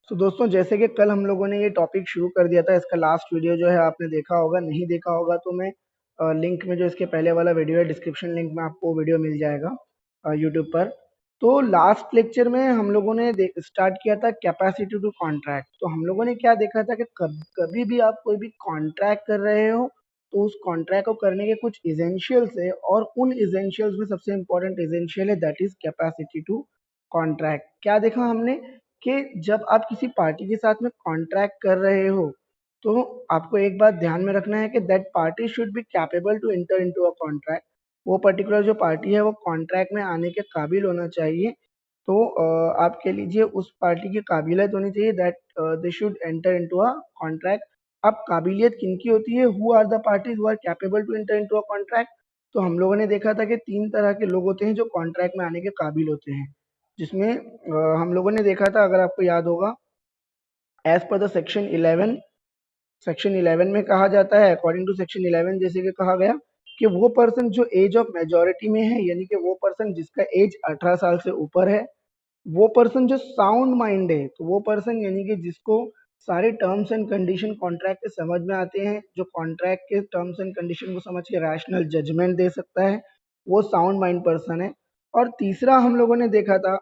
तो दोस्तों जैसे कि कल हम लोगों ने ये टॉपिक शुरू कर दिया था, इसका लास्ट वीडियो जो है आपने देखा होगा, नहीं देखा होगा तो मैं लिंक में जो इसके पहले वाला वीडियो है डिस्क्रिप्शन लिंक में आपको वीडियो मिल जाएगा यूट्यूब पर। तो लास्ट लेक्चर में हम लोगों ने स्टार्ट किया था कैपेसिटी टू कॉन्ट्रैक्ट। तो हम लोगों ने क्या देखा था कि कभी भी आप कोई भी कॉन्ट्रैक्ट कर रहे हो तो उस कॉन्ट्रैक्ट को करने के कुछ इजेंशियल्स है, और उन इजेंशियल्स में सबसे इंपॉर्टेंट इजेंशियल है that is capacity to contract. क्या देखा हमने कि जब आप किसी पार्टी के साथ में कॉन्ट्रैक्ट कर रहे हो तो आपको एक बात ध्यान में रखना है कि that party should be capable to enter into a contract. वो पर्टिकुलर जो पार्टी है वो कॉन्ट्रैक्ट में आने के काबिल होना चाहिए। तो आप कह लीजिए उस पार्टी की काबिलियत होनी चाहिए that they should enter into a contract. अब काबिलियत किनकी होती है? Who are the parties who are capable to enter into a contract? तो हम लोगों ने देखा था कि तीन तरह के लोग होते हैं जो कॉन्ट्रैक्ट में आने के काबिल होते हैं, जिसमें हम लोगों ने देखा था, अगर आपको याद होगा, एज पर द सेक्शन 11 में कहा जाता है, अकॉर्डिंग टू सेक्शन 11 जैसे कि कहा गया कि वो पर्सन जो एज ऑफ मेजोरिटी में है, यानी कि वो पर्सन जिसका एज 18 साल से ऊपर है, वो पर्सन जो साउंड माइंड है, तो वो पर्सन यानी कि जिसको सारे टर्म्स एंड कंडीशन कॉन्ट्रैक्ट के समझ में आते हैं, जो कॉन्ट्रैक्ट के टर्म्स एंड कंडीशन को समझ के रैशनल जजमेंट दे सकता है, वो साउंड माइंड पर्सन है। और तीसरा हम लोगों ने देखा था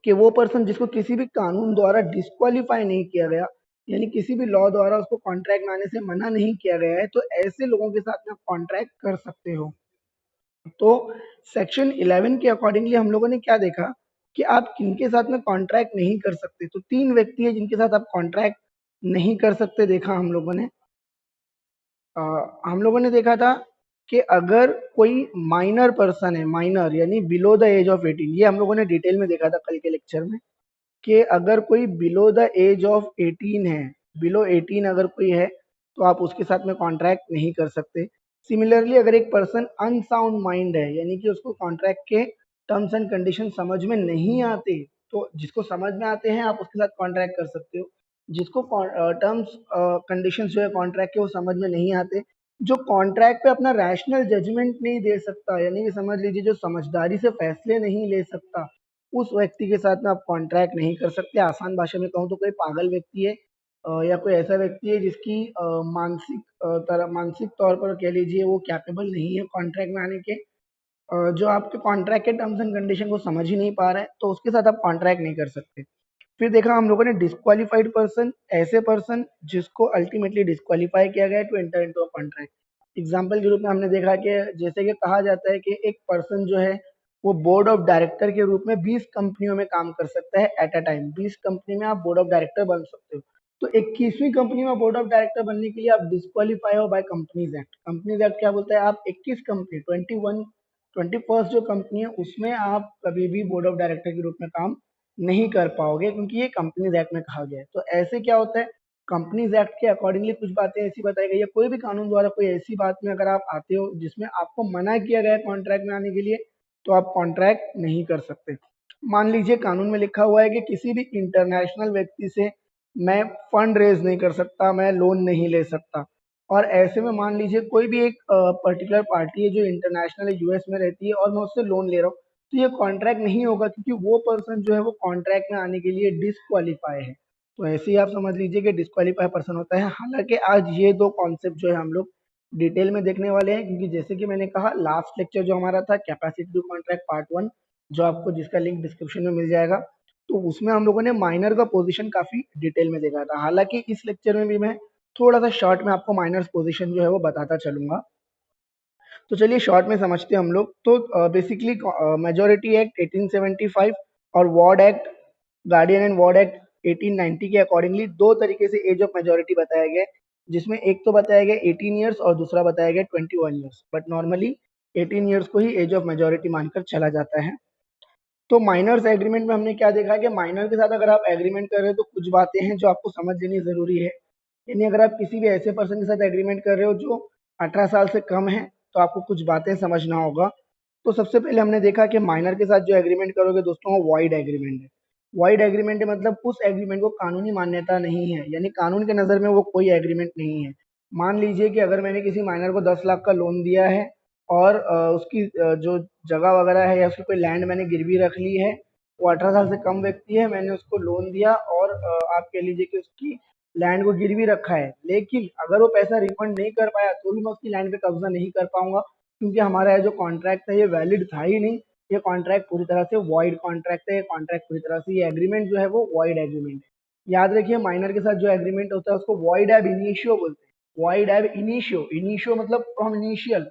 कि वो पर्सन जिसको किसी भी कानून द्वारा डिस्क्वालीफाई नहीं किया गया, यानी किसी भी लॉ द्वारा उसको कॉन्ट्रैक्ट में आने से मना नहीं किया गया है, तो ऐसे लोगों के साथ में आप कॉन्ट्रैक्ट कर सकते हो। तो सेक्शन 11 के अकॉर्डिंगली हम लोगों ने क्या देखा कि आप किनके साथ में कॉन्ट्रैक्ट नहीं कर सकते। तो तीन व्यक्ति है जिनके साथ आप कॉन्ट्रैक्ट नहीं कर सकते, देखा हम लोगों ने। अ, हम लोगों ने देखा था कि अगर कोई माइनर पर्सन है, माइनर यानी बिलो द एज ऑफ 18, ये हम लोगों ने डिटेल में देखा था कल के लेक्चर में, कि अगर कोई बिलो द एज ऑफ 18 है, बिलो 18 अगर कोई है तो आप उसके साथ में कॉन्ट्रैक्ट नहीं कर सकते। सिमिलरली अगर एक पर्सन अनसाउंड माइंड है, यानी कि उसको कॉन्ट्रैक्ट के टर्म्स एंड कंडीशन समझ में नहीं आते, तो जिसको समझ में आते हैं आप उसके साथ कॉन्ट्रैक्ट कर सकते हो। जिसको टर्म्स कंडीशंस जो है कॉन्ट्रैक्ट के वो समझ में नहीं आते, जो कॉन्ट्रैक्ट पे अपना रैशनल जजमेंट नहीं दे सकता, यानी कि समझ लीजिए जो समझदारी से फैसले नहीं ले सकता, उस व्यक्ति के साथ में आप कॉन्ट्रैक्ट नहीं कर सकते। आसान भाषा में कहूँ तो कोई पागल व्यक्ति है, या कोई ऐसा व्यक्ति है जिसकी मानसिक तौर पर कह लीजिए वो कैपेबल नहीं है कॉन्ट्रैक्ट में आने के, जो आपके कॉन्ट्रैक्ट के टर्म्स एंड कंडीशन को समझ ही नहीं पा रहा है, तो उसके साथ आप कॉन्ट्रैक्ट नहीं कर सकते। फिर देखा हम लोगों ने डिस्क्वालीफाइड पर्सन, ऐसे पर्सन जिसको अल्टीमेटली डिस्क्वालीफाई किया गया है to enter into a contract. Example के रूप में हमने देखा कि जैसे कि कहा जाता है कि एक पर्सन जो है वो बोर्ड ऑफ डायरेक्टर के रूप में 20 कंपनियों में काम कर सकता है एट अ टाइम। 20 कंपनी में आप बोर्ड ऑफ डायरेक्टर बन सकते हो। तो 21वीं कंपनी में बोर्ड ऑफ डायरेक्टर बनने के लिए आप डिस्क्वालीफाई हो by companies act. Companies act क्या बोलता है? आप 21 कंपनी 21st जो कंपनी है उसमें आप कभी भी बोर्ड ऑफ डायरेक्टर के रूप में काम नहीं कर पाओगे, क्योंकि ये कंपनीज एक्ट में कहा गया है। तो ऐसे क्या होता है, कंपनीज एक्ट के अकॉर्डिंगली कुछ बातें ऐसी बताई गई है, कोई भी कानून द्वारा कोई ऐसी बात में अगर आप आते हो जिसमें आपको मना किया गया है कॉन्ट्रैक्ट में आने के लिए, तो आप कॉन्ट्रैक्ट नहीं कर सकते। मान लीजिए कानून में लिखा हुआ है कि किसी भी इंटरनेशनल व्यक्ति से मैं फंड रेज नहीं कर सकता, मैं लोन नहीं ले सकता, और ऐसे में मान लीजिए कोई भी एक पर्टिकुलर पार्टी है जो इंटरनेशनल यूएस में रहती है और मैं उससे लोन ले रहा हूँ, तो ये कॉन्ट्रैक्ट नहीं होगा, क्योंकि वो पर्सन जो है वो कॉन्ट्रैक्ट में आने के लिए डिस्क्वालीफाई है। तो ऐसे ही आप समझ लीजिए कि डिस्क्वालीफाई पर्सन होता है। हालांकि आज ये दो कॉन्सेप्ट जो है हम लोग डिटेल में देखने वाले हैं, क्योंकि जैसे कि मैंने कहा लास्ट लेक्चर जो हमारा था कैपेसिटी टू कॉन्ट्रैक्ट पार्ट 1, जो आपको जिसका लिंक डिस्क्रिप्शन में मिल जाएगा, तो उसमें हम लोगों ने माइनर का पोजीशन काफी डिटेल में देखा था। हालांकि इस लेक्चर में भी मैं थोड़ा सा शॉर्ट में आपको माइनर्स पोजीशन जो है वो बताता चलूंगा। तो चलिए शॉर्ट में समझते हैं हम लोग। तो बेसिकली मेजोरिटी एक्ट 1875 और ward act, guardian and ward act 1890 के अकॉर्डिंगली दो तरीके से एज ऑफ मेजोरिटी बताया गया है, जिसमें एक तो बताया गया 18 ईयर्स और दूसरा बताया गया 21 ईयर्स, बट नॉर्मली 18 ईयर्स को ही एज ऑफ मेजोरिटी मानकर चला जाता है। तो माइनर्स एग्रीमेंट में हमने क्या देखा कि माइनर के साथ अगर आप एग्रीमेंट कर रहे हो तो कुछ बातें हैं जो आपको समझ लेनी जरूरी है। यानी अगर आप किसी भी ऐसे पर्सन के साथ एग्रीमेंट कर रहे हो जो 18 साल से कम है, तो आपको कुछ बातें समझना होगा। तो सबसे पहले हमने देखा कि माइनर के साथ जो एग्रीमेंट करोगे दोस्तों वो वॉइड एग्रीमेंट है। वॉइड एग्रीमेंट है मतलब उस एग्रीमेंट को कानूनी मान्यता नहीं है, यानी कानून के नज़र में वो कोई एग्रीमेंट नहीं है। मान लीजिए कि अगर मैंने किसी माइनर को 10 लाख का लोन दिया है और उसकी जो जगह वगैरह है या उसकी कोई लैंड मैंने गिरवी रख ली है, वो 18 साल से कम व्यक्ति है, मैंने उसको लोन दिया और आप कह लीजिए कि उसकी लैंड को गिरवी रखा है, लेकिन अगर वो पैसा रिफंड नहीं कर पाया तो भी मैं उसकी लैंड पे कब्जा नहीं कर पाऊंगा, क्योंकि हमारा ये जो कॉन्ट्रैक्ट था ये वैलिड था ही नहीं। ये कॉन्ट्रैक्ट पूरी तरह से वॉइड कॉन्ट्रैक्ट है, ये कॉन्ट्रैक्ट पूरी तरह से, ये एग्रीमेंट जो है वो वॉइड एग्रीमेंट है। याद रखिए, माइनर के साथ जो एग्रीमेंट होता है उसको वॉइड एब इनिशियो बोलते हैं। वॉइड एब इनिशियो, इनिशियो मतलब फ्रॉम इनिशियल,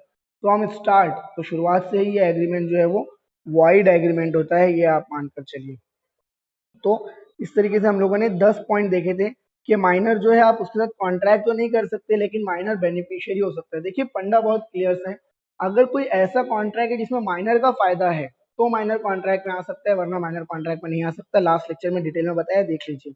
फ्रॉम स्टार्ट, तो शुरुआत से ही ये एग्रीमेंट जो है वो वॉइड एग्रीमेंट होता है, ये आप मानकर चलिए। तो इस तरीके से हम लोगों ने 10 पॉइंट देखे थे कि माइनर जो है आप उसके साथ कॉन्ट्रैक्ट तो नहीं कर सकते, लेकिन माइनर बेनिफिशियरी हो सकता है। देखिए फंडा बहुत क्लियर है, अगर कोई ऐसा कॉन्ट्रैक्ट है जिसमें माइनर का फायदा है तो माइनर कॉन्ट्रैक्ट में आ सकता है, वरना माइनर कॉन्ट्रैक्ट में नहीं आ सकता। लास्ट लेक्चर में डिटेल में बताया, देख लीजिए।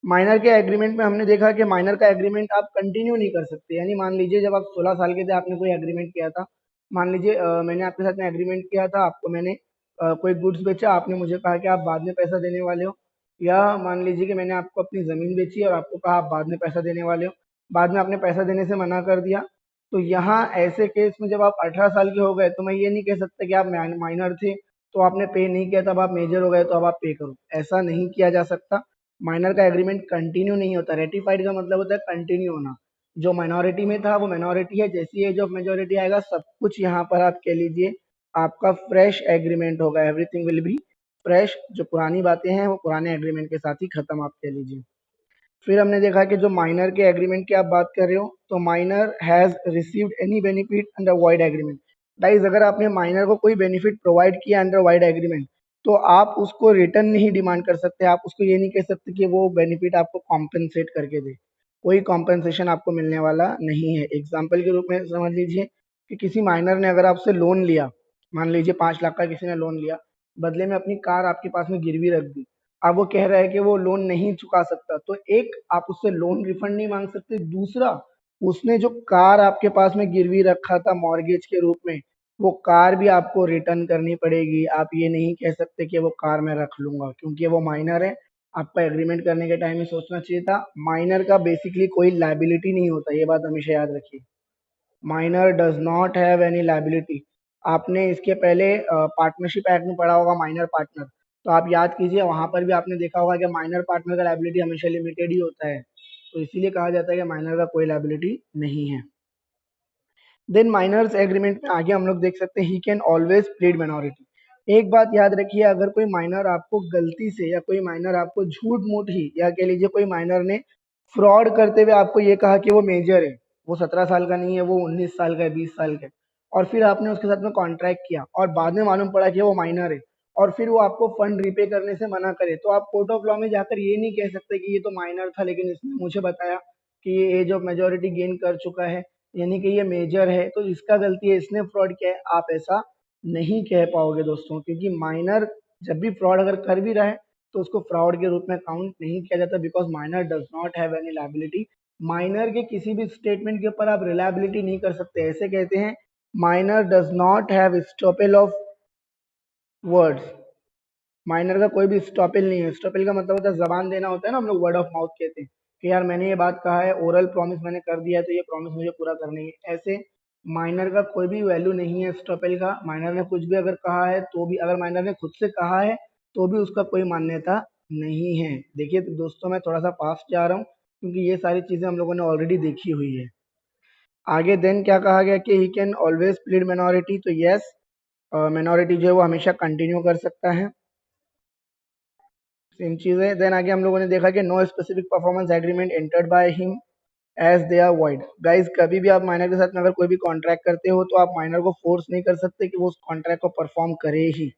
माइनर के एग्रीमेंट में हमने देखा कि माइनर का एग्रीमेंट आप कंटिन्यू नहीं कर सकते, यानी मान लीजिए जब आप 16 साल के थे, आपने कोई एग्रीमेंट किया था, मान लीजिए मैंने आपके साथ में एग्रीमेंट किया था, आपको मैंने कोई गुड्स बेचा, आपने मुझे कहा कि आप बाद में पैसा देने वाले हो, या मान लीजिए कि मैंने आपको अपनी ज़मीन बेची और आपको कहा आप बाद में पैसा देने वाले हो, बाद में आपने पैसा देने से मना कर दिया, तो यहाँ ऐसे केस में जब आप 18 साल के हो गए तो मैं ये नहीं कह सकता कि आप माइनर थे तो आपने पे नहीं किया, तब आप मेजर हो गए तो अब आप पे करो, ऐसा नहीं किया जा सकता। माइनर का एग्रीमेंट कंटिन्यू नहीं होता, रेटिफाइड का मतलब होता है कंटिन्यू होना। जो माइनॉरिटी में था वो माइनॉरिटी है, जैसी एज ऑफ मेजोरिटी आएगा सब कुछ यहाँ पर आप कह लीजिए आपका फ्रेश एग्रीमेंट होगा, एवरीथिंग विल बी फ्रेश। जो पुरानी बातें हैं वो पुराने एग्रीमेंट के साथ ही खत्म, आप कह लीजिए। फिर हमने देखा कि जो माइनर के एग्रीमेंट की आप बात कर रहे हो, तो minor has received any benefit under wide agreement. Guys, अगर आपने माइनर को कोई बेनिफिट प्रोवाइड किया अंडर वाइड एग्रीमेंट, तो आप उसको रिटर्न नहीं डिमांड कर सकते, आप उसको ये नहीं कह सकते कि वो बेनिफिट आपको कॉम्पेंसेट करके दे। कोई कॉम्पेंसेशन आपको मिलने वाला नहीं है। एग्जाम्पल के रूप में समझ लीजिए कि किसी माइनर ने अगर आपसे लोन लिया, मान लीजिए 5 लाख का किसी ने लोन लिया, बदले में अपनी कार आपके पास में गिरवी रख दी, अब वो कह रहा है कि वो लोन नहीं चुका सकता, तो एक आप उससे लोन रिफंड नहीं मांग सकते, दूसरा उसने जो कार आपके पास में गिरवी रखा था मॉर्गेज के रूप में, वो कार भी आपको रिटर्न करनी पड़ेगी। आप ये नहीं कह सकते कि वो कार मैं रख लूंगा, क्योंकि वो माइनर है। आपका एग्रीमेंट करने के टाइम में सोचना चाहिए था, माइनर का बेसिकली कोई लाइबिलिटी नहीं होता, ये बात हमेशा याद रखिए। Minor does not have any liability. आपने इसके पहले पार्टनरशिप एक्ट में पढ़ा होगा माइनर पार्टनर, तो आप याद कीजिए, वहां पर भी आपने देखा होगा कि माइनर पार्टनर का लाइबिलिटी हमेशा लिमिटेड ही होता है, तो इसीलिए कहा जाता है कि माइनर का कोई लाइबिलिटी नहीं है। देन माइनर्स एग्रीमेंट में आगे हम लोग देख सकते हैं he can always plead minority. एक बात याद रखिए, अगर कोई माइनर आपको गलती से, या कोई माइनर आपको झूठ मूठ ही, या कह लीजिए कोई माइनर ने फ्रॉड करते हुए आपको ये कहा कि वो मेजर है, वो 17 साल का नहीं है, वो 19 साल का है, 20 साल का है, और फिर आपने उसके साथ में कॉन्ट्रैक्ट किया और बाद में मालूम पड़ा कि वो माइनर है, और फिर वो आपको फंड रिपे करने से मना करे, तो आप कोर्ट ऑफ लॉ में जाकर ये नहीं कह सकते कि ये तो माइनर था लेकिन इसने मुझे बताया कि ये एज ऑफ मेजोरिटी गेन कर चुका है, यानी कि ये मेजर है तो इसका गलती है, इसने फ्रॉड किया है। आप ऐसा नहीं कह पाओगे दोस्तों, क्योंकि माइनर जब भी फ्रॉड अगर कर भी रहा है तो उसको फ्रॉड के रूप में काउंट नहीं किया जाता, because minor does not have any liability. Minor के किसी भी स्टेटमेंट के ऊपर आप रिलायबिलिटी नहीं कर सकते, ऐसे कहते हैं minor does not have estoppel of words. Minor का कोई भी स्टॉपेल नहीं है, स्टॉपेल का मतलब होता है जबान देना, होता है ना, हम लोग वर्ड ऑफ माउथ कहते हैं कि यार मैंने ये बात कहा है, ओरल प्रॉमिस मैंने कर दिया है तो ये प्रॉमिस मुझे पूरा करनी है, ऐसे माइनर का कोई भी वैल्यू नहीं है स्टॉपेल का। माइनर ने कुछ भी अगर कहा है तो भी, अगर माइनर ने खुद से कहा है तो भी उसका कोई मान्यता नहीं है। देखिए तो दोस्तों, मैं थोड़ा सा पास जा रहा हूँ क्योंकि ये सारी चीजें हम लोगों ने ऑलरेडी देखी हुई है। आगे देन क्या कहा गया कि he can always plead minority, तो यस, मिनोरिटी जो है वो हमेशा कंटिन्यू कर सकता है, सेम चीज है। देन आगे हम लोगों ने देखा कि no specific performance agreement entered by him as they are void. Guys, कभी भी आप माइनर के साथ में अगर कोई भी कॉन्ट्रैक्ट करते हो तो आप माइनर को फोर्स नहीं कर सकते कि वो उस कॉन्ट्रैक्ट को परफॉर्म करे ही,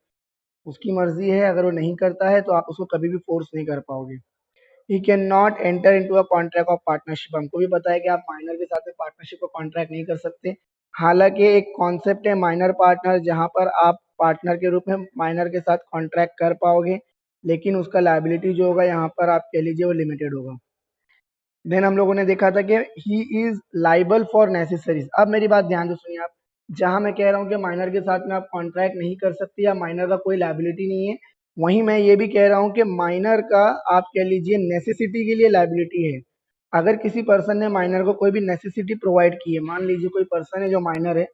उसकी मर्जी है, अगर वो नहीं करता है तो आप उसको कभी भी फोर्स नहीं कर पाओगे। He can not enter into a contract of partnership. हमको भी पता है कि आप माइनर के साथ में पार्टनरशिप को कॉन्ट्रैक्ट नहीं कर सकते। हालांकि एक कॉन्सेप्ट है माइनर पार्टनर, जहां पर आप पार्टनर के रूप में माइनर के साथ कॉन्ट्रैक्ट कर पाओगे, लेकिन उसका लायबिलिटी जो होगा यहाँ पर आप कह लीजिए वो लिमिटेड होगा। देन हम लोगों ने देखा था कि he is liable for necessaries. अब मेरी बात ध्यान से सुनिए आप, जहां मैं कह रहा हूँ कि माइनर के साथ में आप कॉन्ट्रैक्ट नहीं कर सकते या माइनर का कोई लाइबिलिटी नहीं है, वहीं मैं ये भी कह रहा हूँ कि माइनर का आप कह लीजिए नेसेसिटी के लिए लाइबिलिटी है। अगर किसी पर्सन ने माइनर को कोई भी नेसेसिटी प्रोवाइड की है, मान लीजिए कोई पर्सन है जो माइनर है,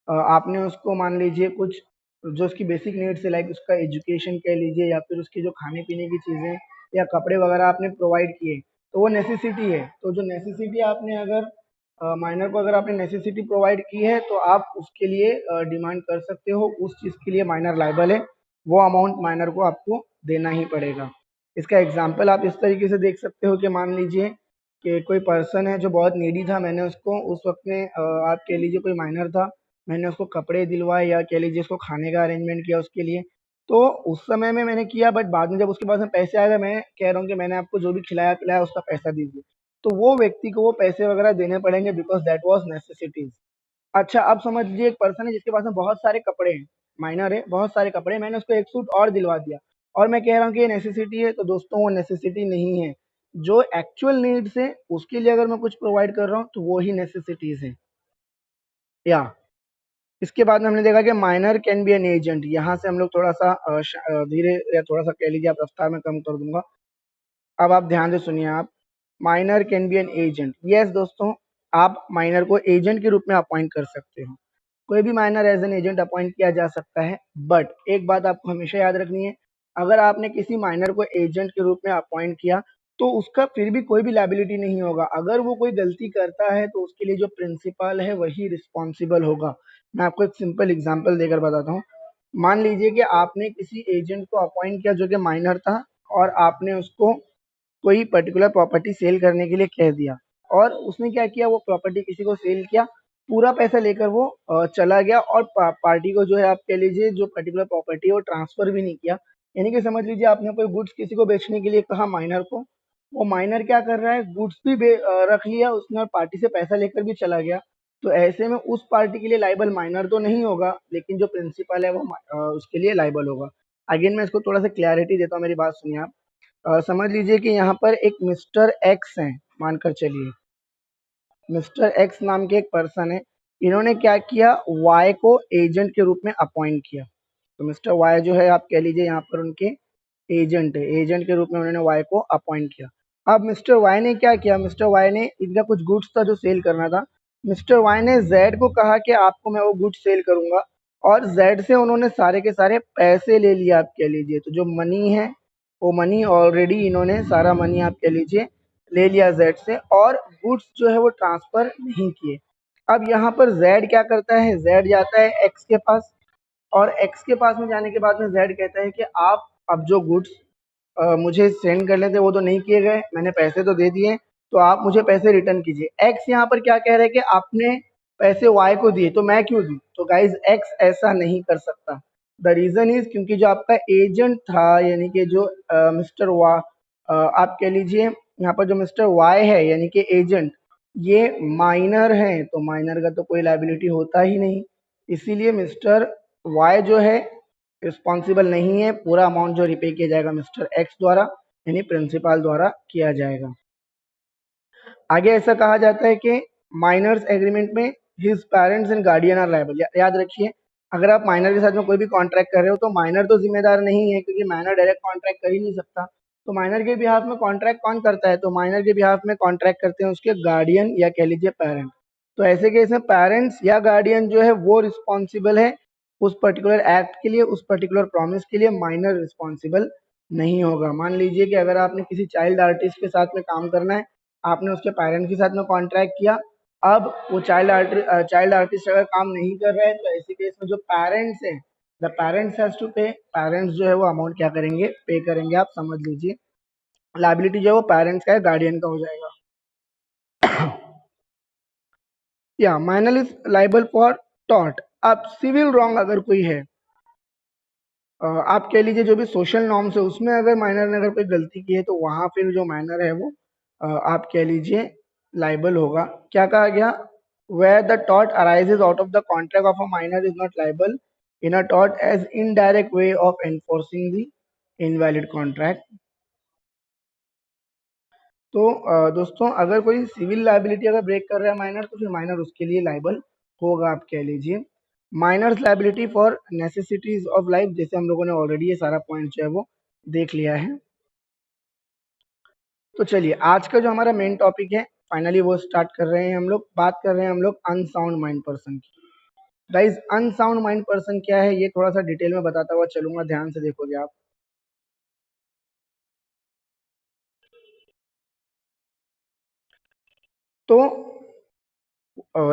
आपने उसको मान लीजिए कुछ जो उसकी बेसिक नीड्स है, लाइक उसका एजुकेशन कह लीजिए या फिर उसकी जो खाने पीने की चीज़ें या कपड़े वगैरह आपने प्रोवाइड किए, तो वो नेसेसिटी है। तो जो नेसेसिटी आपने अगर माइनर को अगर आपने नेसेसिटी प्रोवाइड की है तो आप उसके लिए डिमांड कर सकते हो, उस चीज़ के लिए माइनर लायबल है, वो अमाउंट माइनर को आपको देना ही पड़ेगा। इसका एग्जाम्पल आप इस तरीके से देख सकते हो कि मान लीजिए कि कोई पर्सन है जो बहुत नीडी था, मैंने उसको उस वक्त में आप कह लीजिए कोई माइनर था, मैंने उसको कपड़े दिलवाए या कह लीजिए उसको खाने का अरेंजमेंट किया उसके लिए। तो उस समय में मैंने किया, बट बाद में जब उसके पास में पैसे आ गए, मैं कह रहा हूँ कि मैंने आपको जो भी खिलाया पिलाया उसका पैसा दीजिए, तो वो व्यक्ति को वो पैसे वगैरह देने पड़ेंगे, बिकॉज दैट वाज नेसेसिटीज। अच्छा, अब समझ लीजिए एक पर्सन है जिसके पास में बहुत सारे कपड़े हैं, माइनर है, बहुत सारे कपड़े हैं, मैंने उसको एक सूट और दिलवा दिया और मैं कह रहा हूँ कि ये नेसेसिटी है, तो दोस्तों वो नेसेसिटी नहीं है। जो एक्चुअल नीड्स है उसके लिए अगर मैं कुछ प्रोवाइड कर रहा हूँ तो वो ही नेसेसिटीज है। या इसके बाद में हमने देखा कि minor can be an agent. यहाँ से हम लोग थोड़ा सा धीरे या थोड़ा सा कह लीजिए आप रफ्तार में कम कर दूंगा। अब आप ध्यान से सुनिए आप, minor can be an agent. Yes दोस्तों, आप माइनर को एजेंट के रूप में अपॉइंट कर सकते हो, कोई भी minor as an agent appoint किया जा सकता है। बट एक बात आपको हमेशा याद रखनी है, अगर आपने किसी माइनर को एजेंट के रूप में अपॉइंट किया तो उसका फिर भी कोई भी लायबिलिटी नहीं होगा। अगर वो कोई गलती करता है तो उसके लिए जो प्रिंसिपल है वही रिस्पॉन्सिबल होगा। मैं आपको एक सिंपल एग्जांपल देकर बताता हूँ। मान लीजिए कि आपने किसी एजेंट को अपॉइंट किया जो कि माइनर था, और आपने उसको कोई पर्टिकुलर प्रॉपर्टी सेल करने के लिए कह दिया, और उसने क्या किया, वो प्रॉपर्टी किसी को सेल किया, पूरा पैसा लेकर वो चला गया, और पार्टी को जो है आप कह लीजिए जो पर्टिकुलर प्रॉपर्टी है वो ट्रांसफर भी नहीं किया। यानी कि समझ लीजिए आपने कोई गुड्स किसी को बेचने के लिए कहा माइनर को, वो माइनर क्या कर रहा है, गुड्स भी रख लिया उसने और पार्टी से पैसा लेकर भी चला गया। तो ऐसे में उस पार्टी के लिए लाइबल माइनर तो नहीं होगा, लेकिन जो प्रिंसिपल है वो उसके लिए लाइबल होगा। अगेन मैं इसको थोड़ा सा क्लैरिटी देता हूँ, मेरी बात सुनिए आप। समझ लीजिए कि यहाँ पर एक मिस्टर एक्स हैं, मानकर चलिए मिस्टर एक्स नाम के एक पर्सन है, इन्होंने क्या किया, वाई को एजेंट के रूप में अपॉइंट किया। तो मिस्टर वाई जो है आप कह लीजिए यहाँ पर उनके एजेंट है, एजेंट के रूप में उन्होंने वाई को अपॉइंट किया। अब मिस्टर वाई ने क्या किया, मिस्टर वाई ने, इनका कुछ गुड्स था जो सेल करना था, मिस्टर वाई ने जेड को कहा कि आपको मैं वो गुड्स सेल करूंगा, और जेड से उन्होंने सारे के सारे पैसे ले लिए आप कह लीजिए। तो जो मनी है वो मनी ऑलरेडी इन्होंने सारा मनी आप कह लीजिए ले लिया जेड से, और गुड्स जो है वो ट्रांसफर नहीं किए। अब यहाँ पर जेड क्या करता है, जेड जाता है एक्स के पास, और एक्स के पास में जाने के बाद में जेड कहता है कि आप अब जो गुड्स मुझे सेंड करने थे वो तो नहीं किए गए, मैंने पैसे तो दे दिए, तो आप मुझे पैसे रिटर्न कीजिए। एक्स यहाँ पर क्या कह रहे हैं कि आपने पैसे वाई को दिए तो मैं क्यों दूं। तो गाइज एक्स ऐसा नहीं कर सकता। द रीजन इज क्योंकि जो आपका एजेंट था, यानी कि जो मिस्टर वा आप कह लीजिए यहाँ पर जो मिस्टर वाई है यानी कि एजेंट, ये माइनर है, तो माइनर का तो कोई लायबिलिटी होता ही नहीं। इसीलिए मिस्टर वाई जो है रिस्पॉन्सिबल नहीं है, पूरा अमाउंट जो रिपे किया जाएगा मिस्टर एक्स द्वारा यानी प्रिंसिपल द्वारा किया जाएगा। आगे ऐसा कहा जाता है कि माइनर्स एग्रीमेंट में his parents and guardian are liable. याद रखिए, अगर आप माइनर के साथ में कोई भी कॉन्ट्रैक्ट कर रहे हो तो माइनर तो जिम्मेदार नहीं है, क्योंकि माइनर डायरेक्ट कॉन्ट्रैक्ट कर ही नहीं सकता। तो माइनर के बिहाफ में कॉन्ट्रैक्ट कौन करता है, तो माइनर के बिहाफ में कॉन्ट्रैक्ट करते हैं उसके गार्डियन या कह लीजिए पेरेंट। तो ऐसे केस में पेरेंट्स या गार्डियन जो है वो रिस्पॉन्सिबल है उस पर्टिकुलर एक्ट के लिए, उस पर्टिकुलर प्रॉमिस के लिए, माइनर रिस्पॉन्सिबल नहीं होगा। मान लीजिए कि अगर आपने किसी चाइल्ड आर्टिस्ट के साथ में काम करना है, आपने उसके पेरेंट्स के साथ में कॉन्ट्रैक्ट किया, अब वो चाइल्ड आर्टिस्ट अगर काम नहीं कर रहा है तो ऐसे केस में जो पेरेंट्स हैं, द पेरेंट्स हैज टू पे, पेरेंट्स जो है वो अमाउंट क्या करेंगे, पे करेंगे। आप समझ लीजिए लायबिलिटी जो है वो पेरेंट्स का है, गार्डियन का हो जाएगा। या minor is liable for tort. अब सिविल रॉन्ग अगर कोई है, आप कह लीजिए जो भी सोशल नॉर्म्स है उसमें अगर माइनर ने अगर कोई गलती की है तो वहां फिर जो माइनर है वो आप कह लीजिए लाइबल होगा। क्या कहा गया, where the tort arises out of the contract of a minor is not liable in a tort as indirect way of enforcing the invalid contract। तो दोस्तों अगर कोई सिविल लाइबिलिटी अगर ब्रेक कर रहा है माइनर, तो फिर माइनर उसके लिए लाइबल होगा आप कह लीजिए। Minors liability for necessities of life, जैसे हम लोगों ने ऑलरेडी ये सारा पॉइंट जो है वो देख लिया है। तो चलिए आज का जो हमारा मेन टॉपिक है फाइनली वो स्टार्ट कर रहे हैं हम लोग। बात कर रहे हैं हम लोग अनसाउंड माइंड पर्सन की। गाइज अनसाउंड माइंड पर्सन क्या है ये थोड़ा सा डिटेल में बताता हुआ चलूंगा, ध्यान से देखोगे आप। तो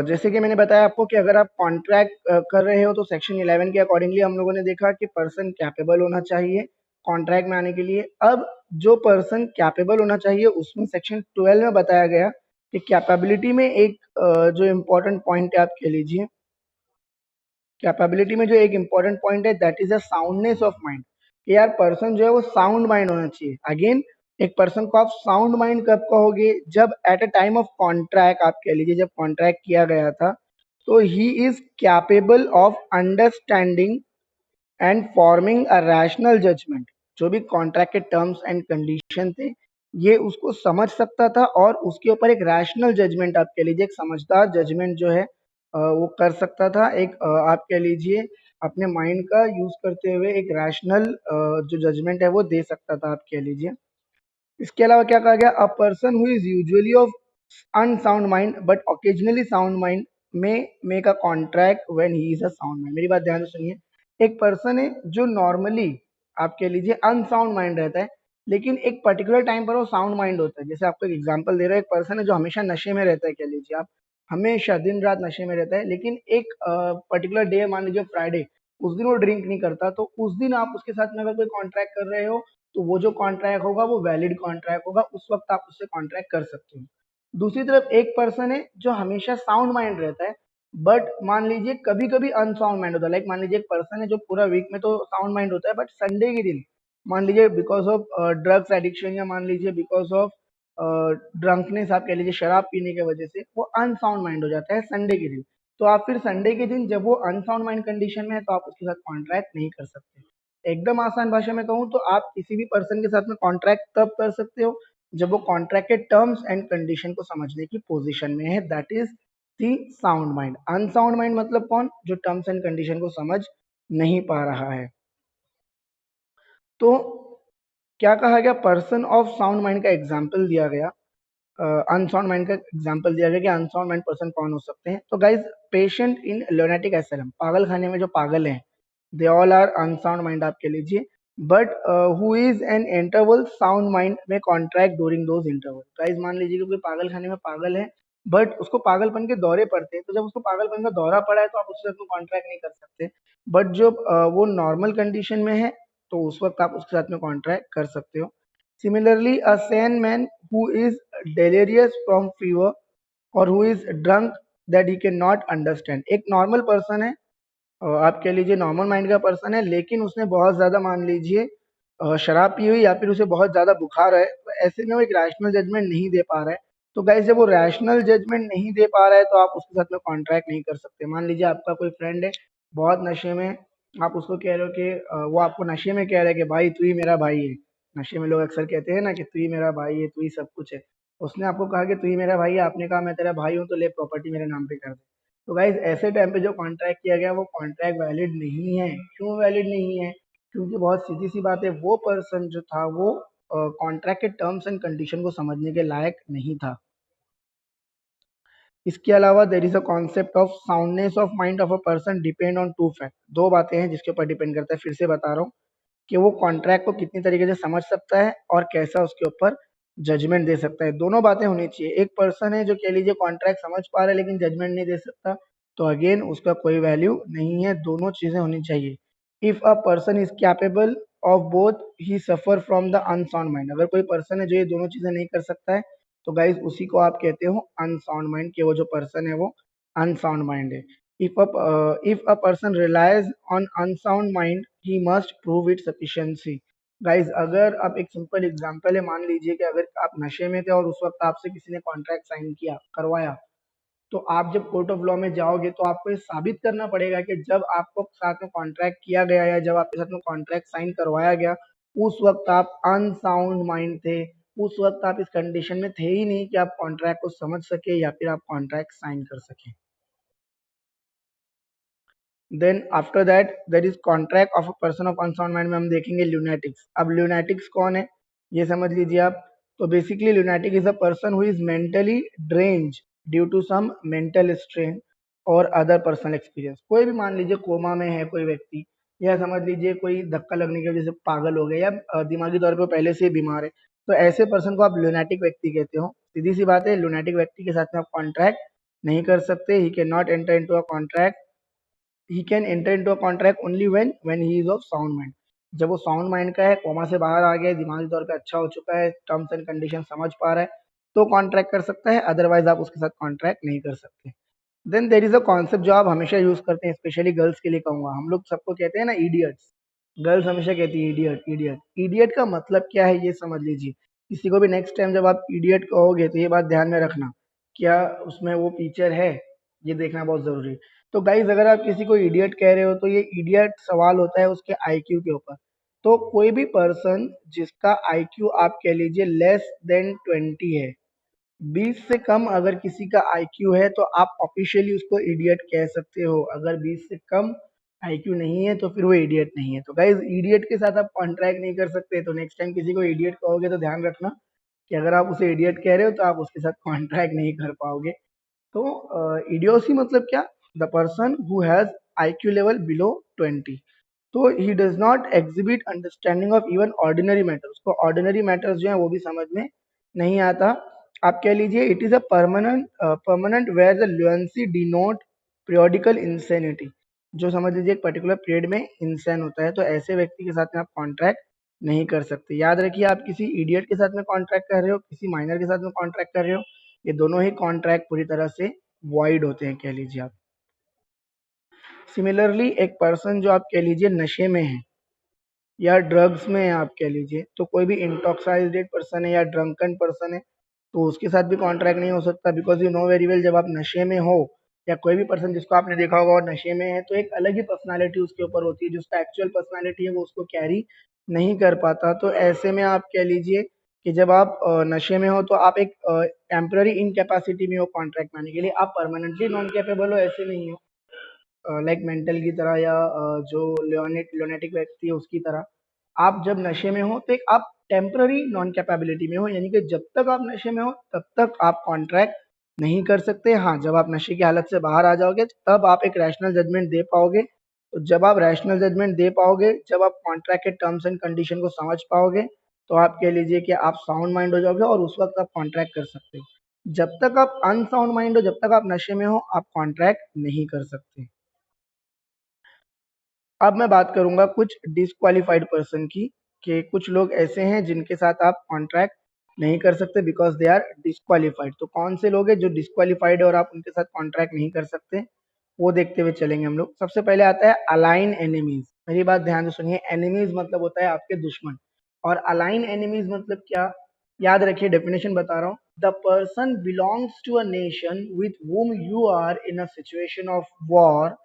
जैसे कि मैंने बताया आपको कि अगर आप कॉन्ट्रैक्ट कर रहे हो तो सेक्शन 11 के अकॉर्डिंगली हम लोगों ने देखा कि पर्सन कैपेबल होना चाहिए कॉन्ट्रैक्ट में आने के लिए। अब जो पर्सन कैपेबल होना चाहिए उसमें सेक्शन 12 में बताया गया कि कैपेबिलिटी में एक जो इम्पोर्टेंट पॉइंट है आप कह लीजिए, कैपेबिलिटी में जो एक इम्पोर्टेंट पॉइंट है that is a soundness of mind, कि यार पर्सन जो है वो साउंड माइंड होना चाहिए। अगेन एक पर्सन को आप साउंड माइंड कब कहोगे, जब at a time of contract आप कह लीजिए जब कॉन्ट्रैक्ट किया गया था तो he is capable of understanding and forming a rational judgment. जो भी कॉन्ट्रैक्ट के टर्म्स एंड कंडीशन थे ये उसको समझ सकता था और उसके ऊपर एक रैशनल जजमेंट आप कह लीजिए एक समझदार जजमेंट जो है वो कर सकता था। एक आप कह लीजिए अपने माइंड का यूज करते हुए एक रैशनल जो जजमेंट है वो दे सकता था आप कह लीजिए। इसके अलावा क्या कहा गया, a person who is usually of unsound mind but occasionally sound mind may make a contract when he is a sound mind. मेरी बात ध्यान से सुनिए, एक पर्सन है जो नॉर्मली आप कह लीजिए अनसाउंड माइंड रहता है लेकिन एक पर्टिकुलर टाइम पर वो साउंड माइंड होता है। जैसे आपको एक एग्जांपल दे रहा है, एक पर्सन है जो हमेशा नशे में रहता है कह लीजिए आप, हमेशा दिन रात नशे में रहता है लेकिन एक पर्टिकुलर डे मान लीजिए फ्राइडे, उस दिन वो ड्रिंक नहीं करता, तो उस दिन आप उसके साथ में अगर कोई कॉन्ट्रैक्ट कर रहे हो तो वो जो कॉन्ट्रैक्ट होगा वो वैलिड कॉन्ट्रैक्ट होगा, उस वक्त आप उससे कॉन्ट्रैक्ट कर सकते हो। दूसरी तरफ एक पर्सन है जो हमेशा साउंड माइंड रहता है बट मान लीजिए कभी कभी अनसाउंड माइंड होता है। लाइक मान लीजिए एक पर्सन है जो पूरा वीक में तो साउंड माइंड होता है बट संडे के दिन मान लीजिए बिकॉज ऑफ ड्रग्स एडिक्शन या मान लीजिए बिकॉज ऑफ ड्रंकनेस आप कह लीजिए शराब पीने की वजह से वो अनसाउंड माइंड हो जाता है संडे के दिन। तो आप फिर संडे के दिन जब वो अनसाउंड माइंड कंडीशन में है तो आप उसके साथ कॉन्ट्रैक्ट नहीं कर सकते। एकदम आसान भाषा में कहूँ तो आप किसी भी पर्सन के साथ में कॉन्ट्रैक्ट तब कर सकते हो जब वो कॉन्ट्रैक्ट के टर्म्स एंड कंडीशन को समझने की पोजीशन में है, that is the sound mind. Unsound mind मतलब कौन, जो टर्म्स एंड कंडीशन को समझ नहीं पा रहा है। तो क्या कहा गया, पर्सन ऑफ साउंड माइंड का एग्जाम्पल दिया गया, अनसाउंड माइंड का एग्जांपल दिया गया कि अनसाउंड माइंड पर्सन कौन हो सकते हैं। तो guys patient in lunatic asylum, पागल खाने में जो पागल हैं, they all are unsound mind आप कह लीजिए, but who is an interval sound mind may contract during those interval. Guys मान लीजिए कि कोई पागल खाने में पागल है बट उसको पागलपन के दौरे पड़ते हैं, तो जब उसको पागलपन का दौरा पड़ा है तो आप उससे कॉन्ट्रैक्ट नहीं कर सकते। बट जब वो नॉर्मल कंडीशन में है तो उस वक्त आप उसके साथ में कॉन्ट्रैक्ट कर सकते हो। Similarly, a sane man who is delirious from fever or who is drunk that he cannot understand, एक नॉर्मल पर्सन है, आप कह लीजिए नॉर्मल माइंड का पर्सन है लेकिन उसने बहुत ज्यादा मान लीजिए शराब पी हुई या फिर उसे बहुत ज्यादा बुखार है, तो ऐसे में वो एक रैशनल जजमेंट नहीं दे पा रहा है। तो गाइस जब वो रैशनल जजमेंट नहीं दे पा रहा है तो आप उसके साथ में कॉन्ट्रैक्ट नहीं कर सकते। मान लीजिए आपका कोई फ्रेंड है बहुत नशे में, आप उसको कह रहे हो कि वो आपको नशे में कह रहा है कि भाई तू ही मेरा भाई है। नशे में लोग अक्सर कहते हैं ना कि तू ही मेरा भाई है, तू ही सब कुछ है। उसने आपको कहा कि तू ही मेरा भाई है, आपने कहा मैं तेरा भाई हूँ तो ले प्रॉपर्टी मेरे नाम पे कर दे। तो गाइज ऐसे टाइम पे जो कॉन्ट्रैक्ट किया गया वो कॉन्ट्रैक्ट वैलिड नहीं है। क्यों वैलिड नहीं है, क्योंकि बहुत सीधी सी बात है, वो पर्सन जो था वो कॉन्ट्रैक्ट के टर्म्स एंड कंडीशन को समझने के लायक नहीं था। इसके अलावा there is a concept of soundness of mind of a person depend on two fact. दो बातें हैं जिसके ऊपर डिपेंड करता है, फिर से बता रहा हूँ कि वो कॉन्ट्रैक्ट को कितनी तरीके से समझ सकता है और कैसा उसके ऊपर जजमेंट दे सकता है। दोनों बातें होनी चाहिए। एक पर्सन है जो कह लीजिए कॉन्ट्रैक्ट समझ पा रहा है लेकिन जजमेंट नहीं दे सकता, तो अगेन उसका कोई वैल्यू नहीं है। दोनों चीजें होनी चाहिए। If a person is capable of both he suffer from the unsound mind. अगर कोई पर्सन है जो ये दोनों चीजें नहीं कर सकता है तो गाइज उसी को आप कहते हो अनसाउंड माइंड, कि वो जो पर्सन है वो अनसाउंड माइंड है। if a person relies on unsound mind he must prove its sufficiency। Guys अगर आप एक सिंपल एग्जांपल है, मान लीजिए कि अगर आप नशे में थे और उस वक्त आपसे किसी ने कॉन्ट्रैक्ट साइन किया करवाया, तो आप जब कोर्ट ऑफ लॉ में जाओगे तो आपको ये साबित करना पड़ेगा कि जब आपको साथ में कॉन्ट्रैक्ट किया गया या जब आपके साथ में कॉन्ट्रैक्ट साइन करवाया गया उस वक्त आप अनसाउंड माइंड थे। उस वक्त आप इस कंडीशन में थे ही नहीं कि आप कॉन्ट्रैक्ट को समझ सके या फिर आप कॉन्ट्रैक्ट साइन कर सके। Then after that there is contract of a person of unsound mind में हम देखेंगे ल्यूनेटिक्स। अब ल्यूनेटिक्स कौन है ये समझ लीजिए आप। तो basically lunatic is a person who is mentally drained due to some mental strain और अदर पर्सनल एक्सपीरियंस। कोई भी मान लीजिए कोमा में है कोई व्यक्ति, या समझ लीजिए कोई धक्का लगने की वजह से पागल हो गया, या दिमागी तौर पे पहले से ही बीमार है, तो ऐसे पर्सन को आप लुनेटिक व्यक्ति कहते हो। सीधी सी बात है, लुनेटिक व्यक्ति के साथ में आप कॉन्ट्रैक्ट नहीं कर सकते। He can not enter into a contract, he can enter into a contract only when he is of sound mind. जब वो साउंड माइंड का है, कोमा से बाहर आ गया है, दिमागी तौर पे अच्छा हो चुका है, टर्म्स एंड कंडीशन समझ पा रहा है, तो कॉन्ट्रैक्ट कर सकता है, अदरवाइज आप उसके साथ कॉन्ट्रैक्ट नहीं कर सकते। Then there is a concept जो आप हमेशा यूज करते हैं, स्पेशली गर्ल्स के लिए कहूंगा, हम लोग सबको कहते हैं ना इडियट्स। गर्ल्स हमेशा कहती है इडियट इडियट। इडियट का मतलब क्या है ये समझ लीजिए। किसी को भी नेक्स्ट टाइम जब आप इडियट कहोगे तो ये बात ध्यान में रखना, क्या उसमें वो फीचर है, ये देखना बहुत जरूरी है। तो गाइज अगर आप किसी को इडियट कह रहे हो तो ये इडियट सवाल होता है उसके आईक्यू के ऊपर। तो कोई भी पर्सन जिसका आईक्यू आप कह लीजिए लेस देन 20 है, 20 से कम अगर किसी का आईक्यू है तो आप ऑफिशियली उसको इडियट कह सकते हो। अगर 20 से कम आईक्यू नहीं है तो फिर वो इडियट नहीं है। तो गाइज इडियट के साथ आप कॉन्ट्रैक्ट नहीं कर सकते, तो नेक्स्ट टाइम किसी को इडियट कहोगे तो ध्यान रखना कि अगर आप उसे इडियट कह रहे हो तो आप उसके साथ कॉन्ट्रैक्ट नहीं कर पाओगे। तो इडियोसी मतलब क्या, the person who has IQ level below 20। तो he does not exhibit understanding of even ordinary matters, उसको ऑर्डिनरी मैटर्स जो है वो भी समझ में नहीं आता। आप कह लीजिए it is a permanent where the fluency denote periodical insanity, जो समझ लीजिए एक पर्टिकुलर पीरियड में इंसेन होता है, तो ऐसे व्यक्ति के साथ में आप कॉन्ट्रैक्ट नहीं कर सकते। याद रखिए, आप किसी इडियट के साथ में कॉन्ट्रैक्ट कर रहे हो, किसी माइनर के साथ में कॉन्ट्रैक्ट कर रहे हो, ये दोनों ही कॉन्ट्रैक्ट पूरी तरह से वॉइड होते हैं कह लीजिए आप। सिमिलरली एक पर्सन जो आप कह लीजिए नशे में है या ड्रग्स में है, आप कह लीजिए, तो कोई भी इंटॉक्साइडेड पर्सन है या ड्रंकन पर्सन है, तो उसके साथ भी कॉन्ट्रैक्ट नहीं हो सकता, because you know very well जब आप नशे में हो, या कोई भी पर्सन जिसको आपने देखा होगा और नशे में है, तो एक अलग ही पर्सनालिटी उसके ऊपर होती है, जो उसका एक्चुअल पर्सनालिटी है वो उसको कैरी नहीं कर पाता। तो ऐसे में आप कह लीजिए कि जब आप नशे में हो तो आप एक टेम्पररी इनकेपेसिटी में हो कॉन्ट्रैक्ट में आने के लिए, आप परमानेंटली नॉन कैपेबल हो ऐसे नहीं हो, लाइक मेंटल की तरह, या जो लोनेटिक व्यक्ति है उसकी तरह। आप जब नशे में हो तो एक आप टेम्पररी नॉन कैपेबिलिटी में हो, यानी कि जब तक आप नशे में हो तब तक आप कॉन्ट्रैक्ट नहीं कर सकते। हाँ, जब आप नशे की हालत से बाहर आ जाओगे तब आप एक रैशनल जजमेंट दे पाओगे। तो जब आप रैशनल जजमेंट दे पाओगे, जब आप कॉन्ट्रैक्ट के टर्म्स एंड कंडीशन को समझ पाओगे, तो आप कह लीजिए कि आप साउंड माइंड हो जाओगे और उस वक्त आप कॉन्ट्रैक्ट कर सकते हो। जब तक आप अनसाउंड माइंड हो, जब तक आप नशे में हो, आप कॉन्ट्रैक्ट नहीं कर सकते। अब मैं बात करूंगा कुछ डिसक्वालिफाइड पर्सन की, कि कुछ लोग ऐसे हैं जिनके साथ आप कॉन्ट्रैक्ट नहीं कर सकते बिकॉज दे आर डिसक्वालिफाइड। तो कौन से लोग हैं जो डिसक्वालिफाइड है और आप उनके साथ कॉन्ट्रैक्ट नहीं कर सकते, वो देखते हुए चलेंगे हम लोग। सबसे पहले आता है अलाइन एनिमीज। मेरी बात ध्यान से सुनिए, एनिमीज मतलब होता है आपके दुश्मन, और अलाइन एनिमीज मतलब क्या, याद रखिए डेफिनेशन बता रहा हूँ। The person belongs to a nation with whom you are in a situation of war,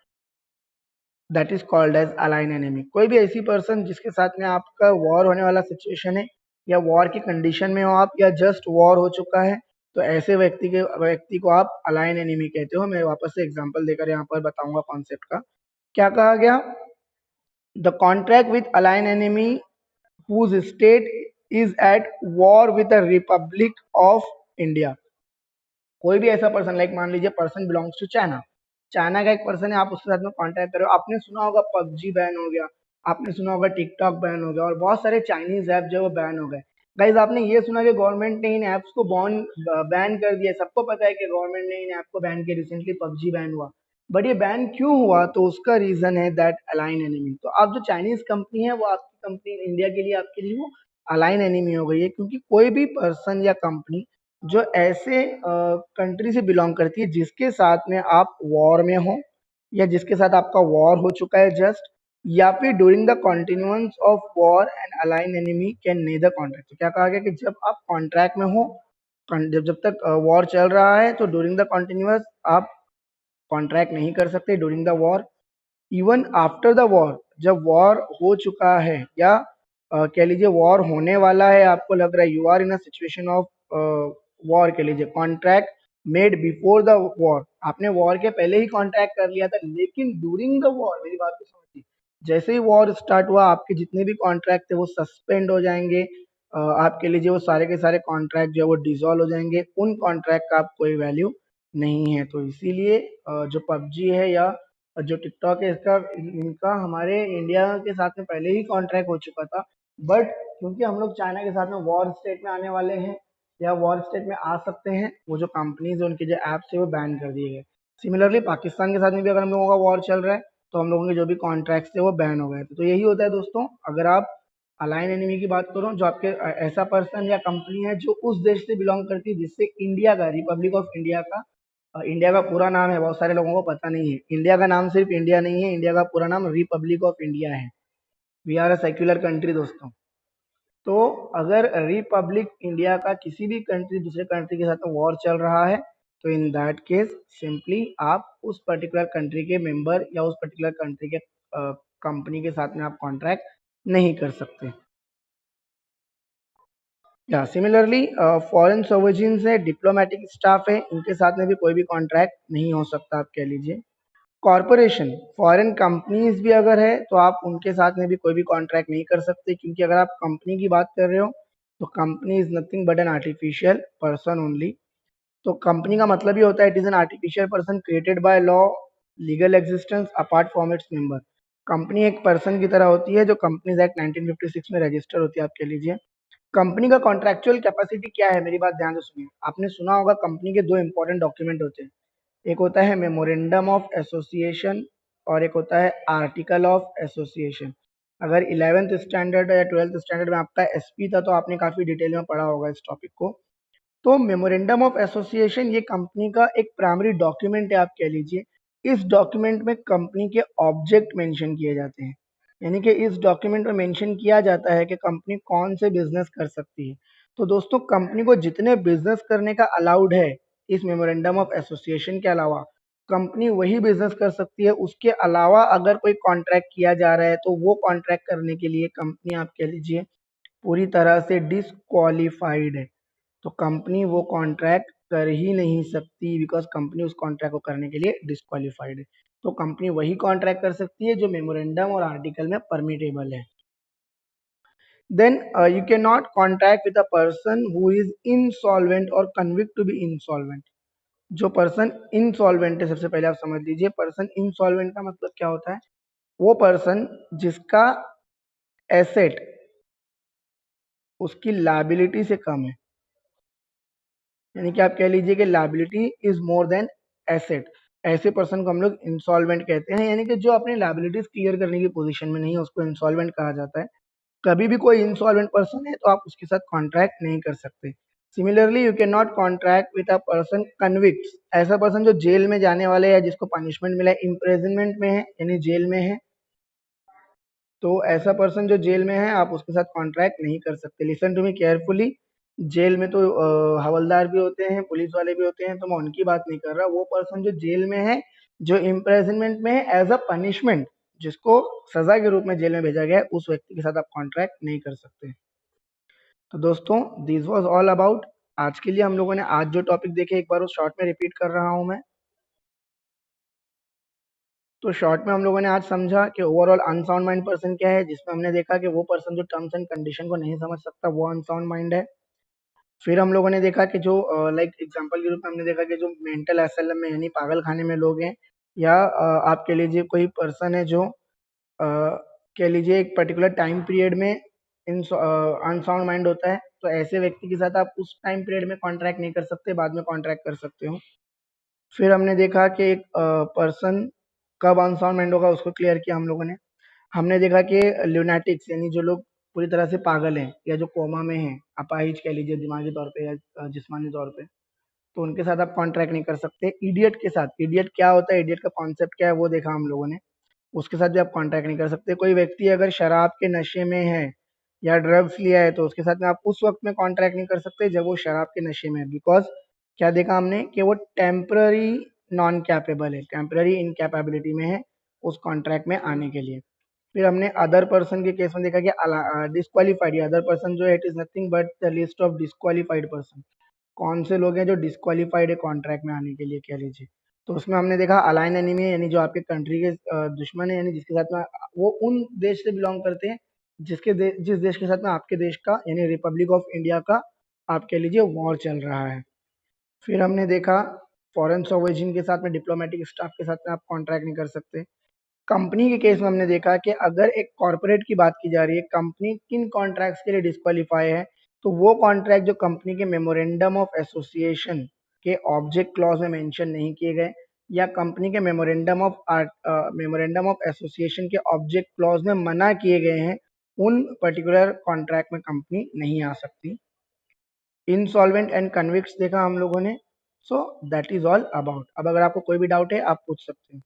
that is called as alien enemy. कोई भी ऐसी पर्सन जिसके साथ में आपका वॉर होने वाला सिचुएशन है, या वॉर की कंडीशन में हो आप, या जस्ट वॉर हो चुका है, तो ऐसे व्यक्ति को आप अलाइन एनिमी कहते हो। मैं वापस से एग्जांपल देकर यहाँ पर बताऊंगा कॉन्सेप्ट का। क्या कहा गया, the contract with alien enemy whose state is at war with the Republic of India. कोई भी ऐसा पर्सन, लाइक मान लीजिए person belongs to China, China का एक पर्सन है, आप उसके साथ में कांटेक्ट कर रहे हो। आपने सुना होगा पबजी बैन हो गया, आपने सुना होगा टिकटॉक बैन हो गया, और बहुत सारे चाइनीज ऐप जो है वो बैन हो गए। गाइज आपने ये सुना कि गवर्नमेंट ने इन ऐप्स को बैन कर दिया, सबको पता है कि गवर्नमेंट ने इन ऐप को बैन किया, रिसेंटली पबजी बैन हुआ। बट ये बैन क्यों हुआ, तो उसका रीजन है दैट अलाइन एनिमी। तो आप जो चाइनीज कंपनी है वो आपकी कंपनी इंडिया के लिए, आपके लिए वो अलाइन एनिमी हो गई है, क्योंकि कोई भी पर्सन या कंपनी जो ऐसे कंट्री से बिलोंग करती है जिसके साथ में आप वॉर में हो, या जिसके साथ आपका वॉर हो चुका है जस्ट, या फिर during the continuance of war and alien enemy can neither contract. तो क्या कहा गया कि जब आप कॉन्ट्रैक्ट में हो, जब तक वॉर चल रहा है, तो ड्यूरिंग द कंटिन्यूअस आप कॉन्ट्रैक्ट नहीं कर सकते। During the war, even after the war, जब वॉर हो चुका है, या कह लीजिए वॉर होने वाला है, आपको लग रहा है you are in a situation of war, कह लीजिए contract made before the war, आपने वॉर के पहले ही कॉन्ट्रैक्ट कर लिया था, लेकिन ड्यूरिंग द वॉर, मेरी बात को समझिए, जैसे ही वॉर स्टार्ट हुआ आपके जितने भी कॉन्ट्रैक्ट थे वो सस्पेंड हो जाएंगे। आप कह लीजिए वो सारे के सारे कॉन्ट्रैक्ट जो है वो डिसॉल्व हो जाएंगे, उन कॉन्ट्रैक्ट का आप कोई वैल्यू नहीं है। तो इसीलिए जो पबजी है या जो टिकटॉक है इसका इनका हमारे इंडिया के साथ में पहले ही कॉन्ट्रैक्ट हो चुका था, बट क्योंकि हम लोग चाइना के साथ में वॉर स्टेट में आने वाले हैं या वॉर स्टेट में आ सकते हैं, वो जो कंपनीज है उनके जो ऐप्स है वो बैन कर दिए गए। सिमिलरली पाकिस्तान के साथ में भी अगर हम लोगों का वॉर चल रहा है तो हम लोगों के जो भी कॉन्ट्रैक्ट्स थे वो बैन हो गए थे। तो यही होता है दोस्तों, अगर आप अलाइन एनिमी की बात करो, जो आपके ऐसा पर्सन या कंपनी है जो उस देश से बिलोंग करती है जिससे इंडिया का, रिपब्लिक ऑफ इंडिया का, इंडिया का पूरा नाम है, बहुत सारे लोगों को पता नहीं है, इंडिया का नाम सिर्फ इंडिया नहीं है, इंडिया का पूरा नाम रिपब्लिक ऑफ इंडिया है। We are a secular country दोस्तों। तो अगर रिपब्लिक इंडिया का किसी भी कंट्री दूसरे कंट्री के साथ वॉर चल रहा है तो इन दैट केस सिंपली आप उस पर्टिकुलर कंट्री के मेंबर या उस पर्टिकुलर कंट्री के कंपनी के साथ में आप कॉन्ट्रैक्ट नहीं कर सकते। या सिमिलरली फॉरेन सोवर्जिन्स है, डिप्लोमेटिक स्टाफ है, इनके साथ में भी कोई भी कॉन्ट्रैक्ट नहीं हो सकता, आप कह लीजिए। कॉरपोरेशन, फॉरेन कंपनीज भी अगर है तो आप उनके साथ में भी कोई भी कॉन्ट्रैक्ट नहीं कर सकते, क्योंकि अगर आप कंपनी की बात कर रहे हो तो company is nothing but an artificial person only. तो कंपनी का मतलब ये होता है it is an artificial person created by law, legal existence apart from its member. Company एक पर्सन की तरह होती है जो कंपनीज एक्ट 1956 में रजिस्टर होती है, आप कह लीजिए। कंपनी का कॉन्ट्रेक्चुअल कैपेसिटी क्या है, मेरी बात ध्यान से सुनिए। आपने सुना होगा कंपनी के दो इंपॉर्टेंट डॉक्यूमेंट होते हैं, एक होता है मेमोरेंडम ऑफ एसोसिएशन और एक होता है आर्टिकल ऑफ एसोसिएशन। अगर 11th स्टैंडर्ड या 12th स्टैंडर्ड में आपका एसपी था तो आपने काफी डिटेल में पढ़ा होगा इस टॉपिक को। तो मेमोरेंडम ऑफ एसोसिएशन ये कंपनी का एक प्राइमरी डॉक्यूमेंट है, आप कह लीजिए। इस डॉक्यूमेंट में कंपनी के ऑब्जेक्ट मेंशन किए जाते हैं, यानी कि इस डॉक्यूमेंट में मेंशन किया जाता है कि कंपनी कौन से बिजनेस कर सकती है। तो दोस्तों कंपनी को जितने बिजनेस करने का अलाउड है इस मेमोरेंडम ऑफ एसोसिएशन के अलावा, कंपनी वही बिजनेस कर सकती है। उसके अलावा अगर कोई कॉन्ट्रैक्ट किया जा रहा है तो वो कॉन्ट्रैक्ट करने के लिए कंपनी, आप कह लीजिए, पूरी तरह से डिसक्वालिफाइड है। तो कंपनी वो कॉन्ट्रैक्ट कर ही नहीं सकती, बिकॉज कंपनी उस कॉन्ट्रैक्ट को करने के लिए डिस्क्वालिफाइड है। तो कंपनी वही कॉन्ट्रैक्ट कर सकती है जो मेमोरेंडम और आर्टिकल में परमिटेबल है। Then you can not contract with a person who is insolvent और कन्विक्ट टू बी इनसॉल्वेंट। जो पर्सन इनसॉल्वेंट है, सबसे पहले आप समझ लीजिए पर्सन इनसॉल्वेंट का मतलब क्या होता है। वो पर्सन जिसका एसेट उसकी लायबिलिटी से कम है, यानी कि आप कह लीजिए कि liability is more than asset. ऐसे पर्सन को हम लोग इंसॉल्वेंट कहते हैं, यानी कि जो अपनी लायबिलिटीज क्लियर करने की पोजीशन में नहीं है उसको इंसॉल्वेंट कहा जाता है। कभी भी कोई इंसॉल्वेंट पर्सन है तो आप उसके साथ कॉन्ट्रैक्ट नहीं कर सकते। Similarly you can not contract with a person convict. ऐसा पर्सन जो जेल में जाने वाले है, जिसको पनिशमेंट मिला है, इम्प्रेजनमेंट में है यानी जेल में है, तो ऐसा पर्सन जो जेल में है आप उसके साथ कॉन्ट्रैक्ट नहीं कर सकते। Listen to me carefully. Jail में तो हवलदार भी होते हैं, पुलिस वाले भी होते हैं, तो मैं उनकी बात नहीं कर रहा। वो पर्सन जो जेल में है, जो इम्प्रेजनमेंट में है एज अ पनिशमेंट, जिसको सजा के रूप में जेल में भेजा गया है, उस व्यक्ति के साथ आप कॉन्ट्रैक्ट नहीं कर सकते। तो दोस्तों दिस वाज ऑल अबाउट। आज के लिए हम लोगों ने आज जो टॉपिक देखे एक बार उस शॉर्ट में रिपीट कर रहा हूं मैं। तो शॉर्ट में हम लोगों ने आज समझा कि ओवरऑल अनसाउंड माइंड पर्सन क्या है, जिसमें हमने देखा कि वो पर्सन जो टर्म्स एंड कंडीशन को नहीं समझ सकता वो अनसाउंड माइंड है। फिर हम लोगों ने देखा कि जो लाइक एग्जांपल के रूप में हमने देखा कि जो मेंटल एसएलएम में यानी पागल खाने में लोग हैं, या आप कह लीजिए कोई पर्सन है जो कह लीजिए एक पर्टिकुलर टाइम पीरियड में अनसाउंड माइंड होता है, तो ऐसे व्यक्ति के साथ आप उस टाइम पीरियड में कॉन्ट्रैक्ट नहीं कर सकते, बाद में कॉन्ट्रैक्ट कर सकते हो। फिर हमने देखा कि एक पर्सन कब अनसाउंड माइंड होगा, उसको क्लियर किया हम लोगों ने। हमने देखा कि ल्यूनेटिक्स यानी जो लोग पूरी तरह से पागल हैं या जो कोमा में हैं, अपाहिज कह लीजिए दिमागी तौर पे या जिस्मानी तौर पे, तो उनके साथ आप कॉन्ट्रैक्ट नहीं कर सकते। इडियट के साथ, इडियट क्या होता है, इडियट का कॉन्सेप्ट क्या है वो देखा हम लोगों ने, उसके साथ भी आप कॉन्ट्रैक्ट नहीं कर सकते। कोई व्यक्ति अगर शराब के नशे में है या ड्रग्स लिया है तो उसके साथ में आप उस वक्त में कॉन्ट्रैक्ट नहीं कर सकते जब वो शराब के नशे में है, बिकॉज क्या देखा हमने कि वो टेम्पररी नॉन कैपेबल है, टेम्पररी इनकैपेबिलिटी में है उस कॉन्ट्रैक्ट में आने के लिए। फिर हमने अदर पर्सन के केस में देखा कि डिस्क्वालीफाइड, अदर पर्सन जो है it is nothing but the list of disqualified person. कौन से लोग हैं जो डिस्क्वालीफाइड है कॉन्ट्रैक्ट में आने के लिए, कह लीजिए। तो उसमें हमने देखा अलाइन एनिमी है, यानी जो आपके कंट्री के दुश्मन है, यानी जिसके साथ में वो उन देश से बिलोंग करते हैं जिस देश के साथ में आपके देश का यानी रिपब्लिक ऑफ इंडिया का, आप कह लीजिए, वॉर चल रहा है। फिर हमने देखा फॉरेन सॉवरेजिन के साथ में, डिप्लोमेटिक स्टाफ के साथ में आप कॉन्ट्रैक्ट नहीं कर सकते। कंपनी के केस में हमने देखा कि अगर एक कॉर्पोरेट की बात की जा रही है, कंपनी किन कॉन्ट्रैक्ट्स के लिए डिस्क्वालीफाई है, तो वो कॉन्ट्रैक्ट जो कंपनी के मेमोरेंडम ऑफ एसोसिएशन के ऑब्जेक्ट क्लॉज में मेंशन नहीं किए गए, या कंपनी के मेमोरेंडम ऑफ एसोसिएशन के ऑब्जेक्ट क्लॉज में मना किए गए हैं, उन पर्टिकुलर कॉन्ट्रैक्ट में कंपनी नहीं आ सकती। इंसॉल्वेंट एंड कन्विक्ट्स देखा हम लोगों ने। So that is all about. अब अगर आपको कोई भी डाउट है आप पूछ सकते हैं।